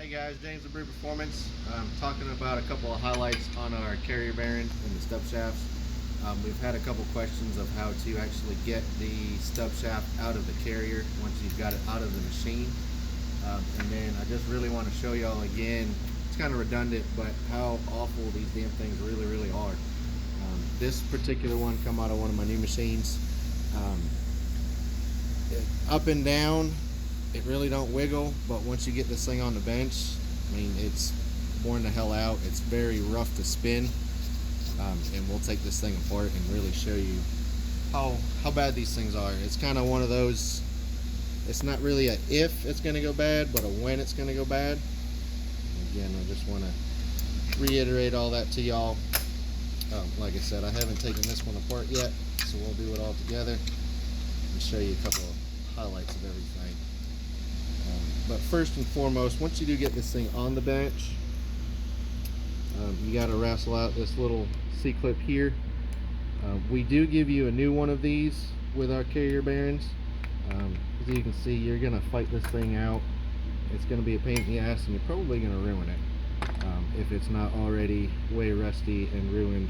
Hey guys, James with Brew Performance. Talking about a couple of highlights on our carrier bearing and the stub shafts. We've had a couple questions of how to actually get the stub shaft out of the carrier once you've got it out of the machine. And then I just really want to show y'all again, it's kind of redundant, but how awful these damn things really are. This particular one come out of one of my new machines. Up and down, it really don't wiggle, but once you get this thing on the bench, I mean, it's worn the hell out. It's very rough to spin, and we'll take this thing apart and really show you how bad these things are. It's kind of one of those, it's not really a if it's going to go bad, but a when it's going to go bad. Again, I just want to reiterate all that to y'all. Like I said, I haven't taken this one apart yet, so we'll do it all together and show you a couple of highlights of everything. But first and foremost, once you do get this thing on the bench, you got to wrestle out this little C-clip here. We do give you a new one of these with our carrier bearings. As you can see, you're going to fight this thing out. It's going to be a pain in the ass, and you're probably going to ruin it if it's not already way rusty and ruined.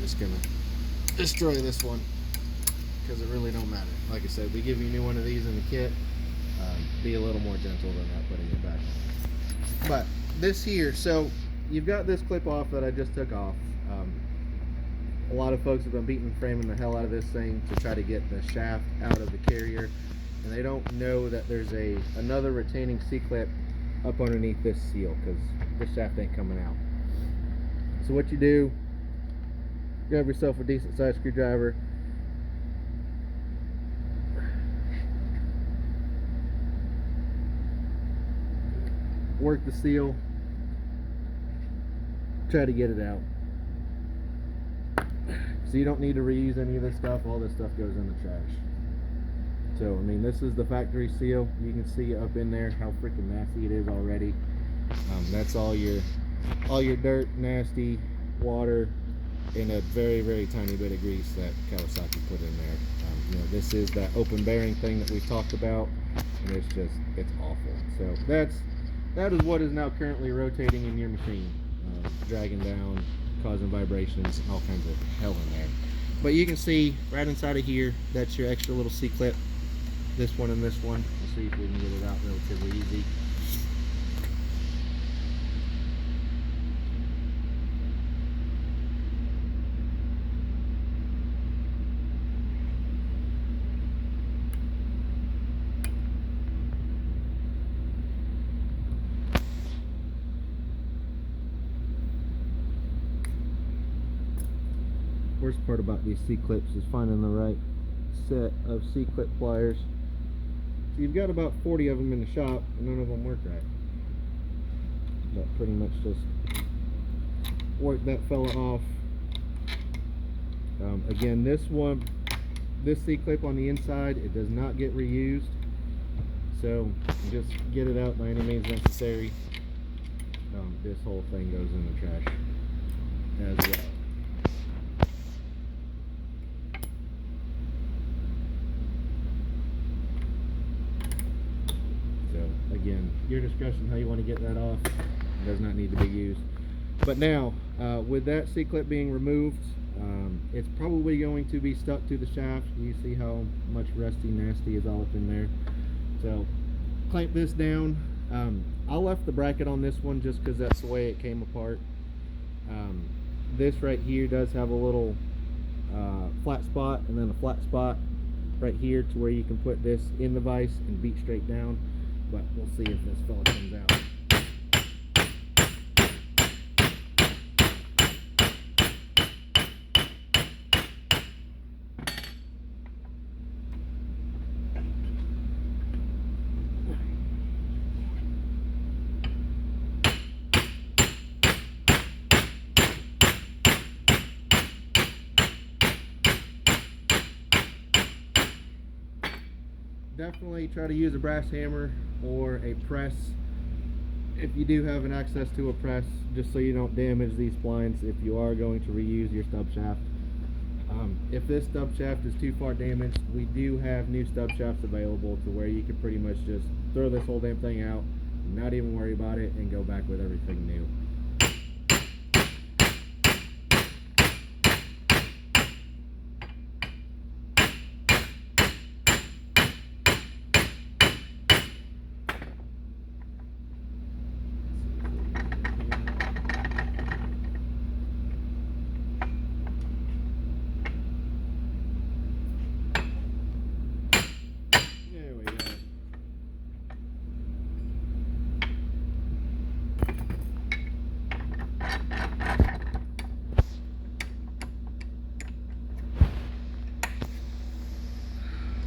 Just gonna destroy this one because it really don't matter. Like I said, we give you a new one of these in the kit. Be a little more gentle than that putting it back. But this here, so you've got this clip off that I just took off. A lot of folks have been beating and framing the hell out of this thing to try to get the shaft out of the carrier, and they don't know that there's another retaining C-clip up underneath this seal because this shaft ain't coming out. So what you do, grab yourself a decent sized screwdriver, work the seal, try to get it out. So you don't need to reuse any of this stuff. All this stuff goes in the trash. So I mean, this is the factory seal. You can see up in there how freaking nasty it is already. That's all your dirt, nasty water, and a very tiny bit of grease that Kawasaki put in there. You know, this is that open bearing thing that we've talked about, and it's awful. So that is what is now currently rotating in your machine, dragging down, causing vibrations, all kinds of hell in there. But you can see right inside of here, that's your extra little C-clip. This one and this one. We'll see if we can get it out relatively easy. Worst part about these C-clips is finding the right set of C-clip pliers. So you've got about 40 of them in the shop, and none of them work right. But pretty much just work that fella off. Again, this C-clip on the inside, it does not get reused. So just get it out by any means necessary. This whole thing goes in the trash as well. Again, your discretion how you want to get that off. It does not need to be used. But now, with that C-clip being removed, it's probably going to be stuck to the shaft. You see how much rusty, nasty is all up in there. So, clamp this down. I left the bracket on this one just because that's the way it came apart. This right here does have a little flat spot and then a flat spot right here to where you can put this in the vise and beat straight down. But we'll see if this fella comes out. definitely try to use a brass hammer or a press if you do have an access to a press, just so you don't damage these splines if you are going to reuse your stub shaft. If this stub shaft is too far damaged, we do have new stub shafts available to where you can pretty much just throw this whole damn thing out, not even worry about it, and go back with everything new.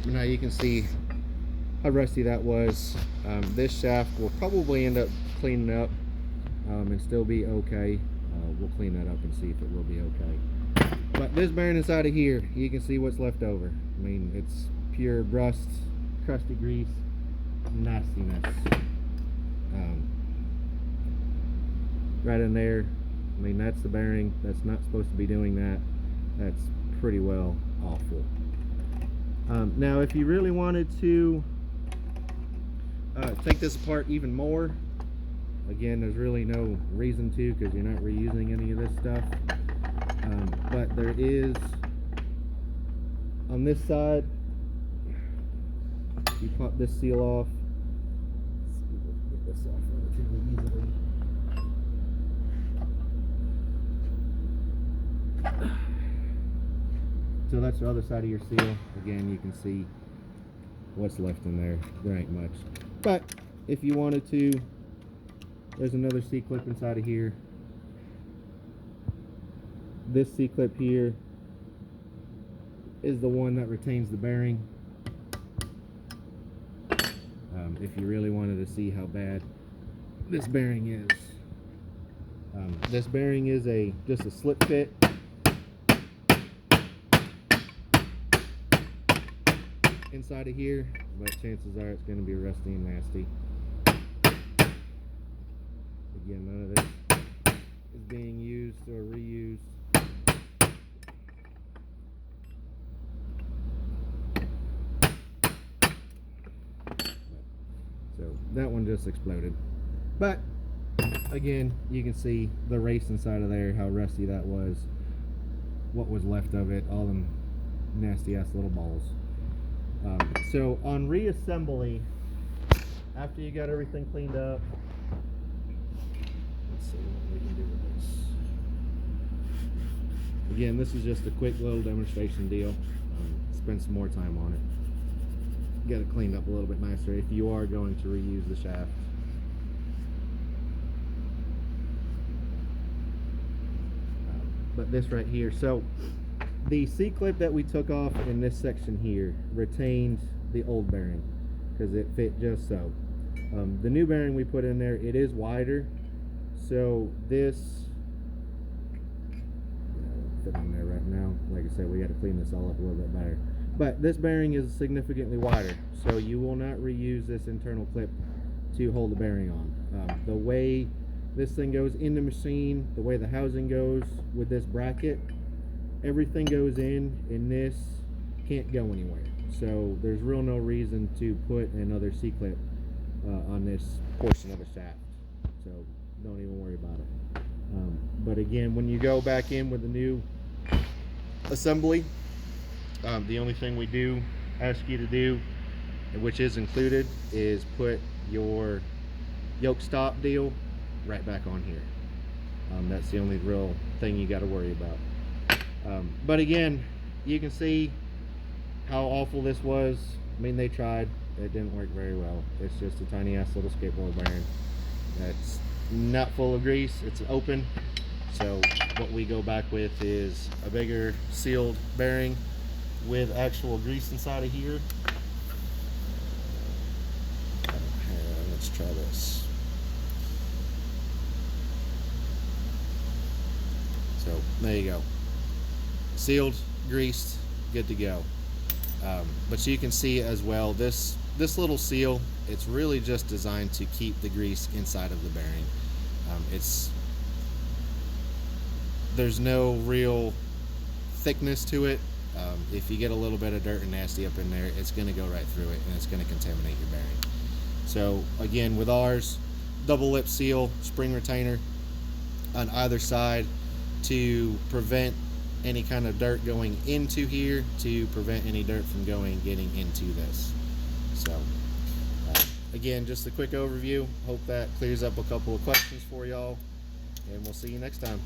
Now you can see how rusty that was. This shaft will probably end up cleaning up and still be okay. We'll clean that up and see if it will be okay. But this bearing inside of here, you can see what's left over. I mean, it's pure rust, crusty grease, nastiness. Right in there, I mean, that's the bearing. That's not supposed to be doing that. That's pretty well awful. Now, if you really wanted to take this apart even more, again, there's really no reason to, because you're not reusing any of this stuff. But there is, on this side, you pop this seal off. Let's see if we can get this off relatively easily. So that's the other side of your seal. Again, you can see what's left in there. There ain't much. But if you wanted to, there's another C-clip inside of here. This C-clip here is the one that retains the bearing. If you really wanted to see how bad this bearing is. This bearing is just a slip fit. Inside of here, but chances are it's going to be rusty and nasty. Again, none of this is being used or reused. So that one just exploded. But again, you can see the race inside of there, how rusty that was, what was left of it, all them nasty ass little balls. So on reassembly, after you got everything cleaned up, let's see what we can do with this. Again, this is just a quick little demonstration deal. Spend some more time on it. Get it cleaned up a little bit nicer if you are going to reuse the shaft. But this right here, so the C-clip that we took off in this section here retained the old bearing because it fit just so. The new bearing we put in there, it is wider, so this fit in there right now. Like I said, we got to clean this all up a little bit better. But this bearing is significantly wider, so you will not reuse this internal clip to hold the bearing on. The way this thing goes in the machine, the way the housing goes with this bracket, everything goes in, and this can't go anywhere. So there's real no reason to put another C-clip on this portion of the shaft. So don't even worry about it. But again, when you go back in with the new assembly, the only thing we do ask you to do, which is included, is put your yoke stop deal right back on here. That's the only real thing you got to worry about. But again, you can see how awful this was. I mean, they tried. It didn't work very well. It's just a tiny ass little skateboard bearing that's not full of grease. It's open. So what we go back with is a bigger sealed bearing with actual grease inside of here. Let's try this. So there you go. Sealed, greased, good to go. But you can see as well, this this little seal, it's really just designed to keep the grease inside of the bearing. There's no real thickness to it. If you get a little bit of dirt and nasty up in there, it's going to go right through it and it's going to contaminate your bearing. So again, with ours, double lip seal, spring retainer on either side to prevent any kind of dirt going into here, to prevent any dirt from getting into this. So again, just a quick overview. Hope that clears up a couple of questions for y'all, and we'll see you next time.